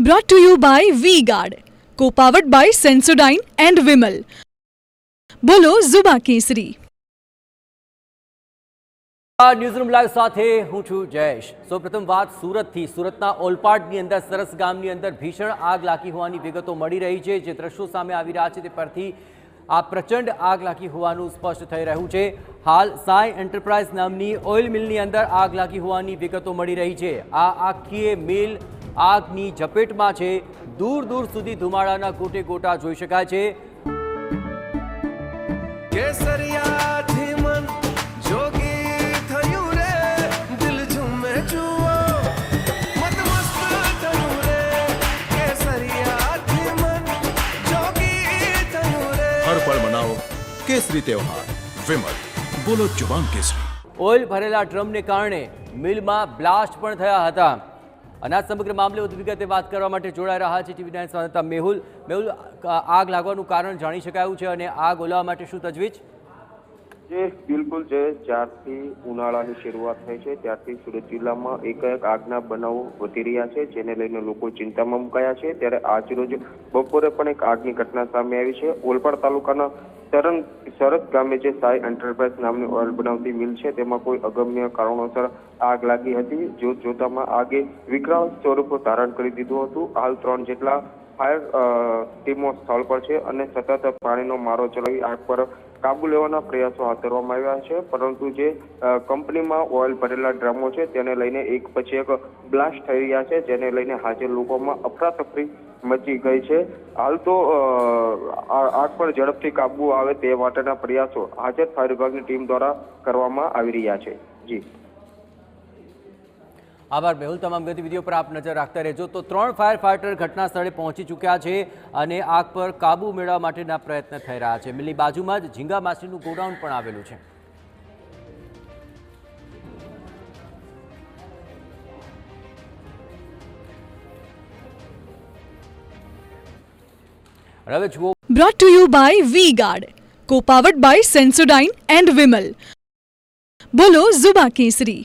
Brought to you by V-Guard, co-powered by Sensodyne and Vimal. બોલો ઝુબા કેસરી. Newsroom live સાથે હું છું જયેશ. સૌપ્રથમ વાત સુરતથી. સુરતના ઓલપાડની અંદર સરસ ગામની અંદર ભીષણ આગ લાગી હોવાની વિગતો મળી રહી છે. જે દ્રશ્યો સામે આવી રહ્યા છે તે પરથી આ પ્રચંડ આગ લાગી હોવાનું સ્પષ્ટ થઈ રહ્યું છે. હાલ સાઈ એન્ટરપ્રાઇઝ નામની ઓઇલ મિલની અંદર આગ લાગી હોવાની વિગતો મળી રહી છે. આ આખી મિલ આગની ઝપેટમાં છે. દૂર દૂર સુધી ધુમાડાના ગોટે ગોટા જોઈ શકાય છે. हर पल मनाओ केसरी त्योहार विमल बोलो जुबान केसरी. ઓઇલ ભરેલા ડ્રમને કારણે મિલમાં બ્લાસ્ટ પણ થયા હતા. અને આ સમગ્ર મામલે વધુ વિગતે વાત કરવા માટે જોડાઈ રહ્યા છે TV9 સંવાદદાતા મેહુલ. મેહુલ, આગ લાગવાનું કારણ જાણી શકાયું છે અને આગ ઓલવવા માટે શું તજવીજ? બિલકુલ જે જ્યારથી ઉનાળાની શરૂઆત થઈ છે ત્યારથી સુરત જિલ્લામાં એકાએક આગના બનાવો વધી રહ્યા છે, જેને લઈને લોકો ચિંતામાં મુકાયા છે. ત્યારે આજ રોજ બપોરે પણ એક આગની ઘટના સામે આવી છે. ઓલપાડ તાલુકાના સરત ગામે જે સાઈ એન્ટરપ્રાઇઝ નામની ઓઇલ બનાવતી મિલ છે તેમાં કોઈ અગમ્ય કારણોસર આગ લાગી હતી. જોતજોતામાં આગે વિકરાળ સ્વરૂપ ધારણ કરી દીધું હતું. હાલ 3 જેટલા ફાયર ટીમો સ્થળ પર છે અને સતત પાણીનો મારો ચલાવી આગ પર કાબુ લેવાના પ્રયાસો હાથ ધરવામાં આવ્યા છે. પરંતુ જે કંપનીમાં ઓઇલ ભરેલા ડ્રમો છે તેને લઈને એક પછી એક બ્લાસ્ટ થઈ રહ્યા છે, જેને લઈને હાજર લોકોમાં અફરાતફરી મચી ગઈ છે. હાલ તો આગ પર ઝડપથી કાબુ આવે તે માટેના પ્રયાસો હાજર ફાયર વિભાગની ટીમ દ્વારા કરવામાં આવી રહ્યા છે. જી આભાર મેહુલ. તમામ ગતિવિધિઓ પર આપ નજર રાખતા રહેજો. તો 3 ફાયર ફાઇટર ઘટના સ્થળે પહોંચી ચૂક્યા છે અને આગ પર કાબુ મેળવવા માટેના પ્રયત્ન થઈ રહ્યા છે. મિલની બાજુમાં જ ઝીંગા માછલીનું ગોડાઉન પણ આવેલું છે. હવે જુઓ. Brought to you by V-Guard, co-powered by Sensodyne and Vimal. બોલો ઝુબા કેસરી.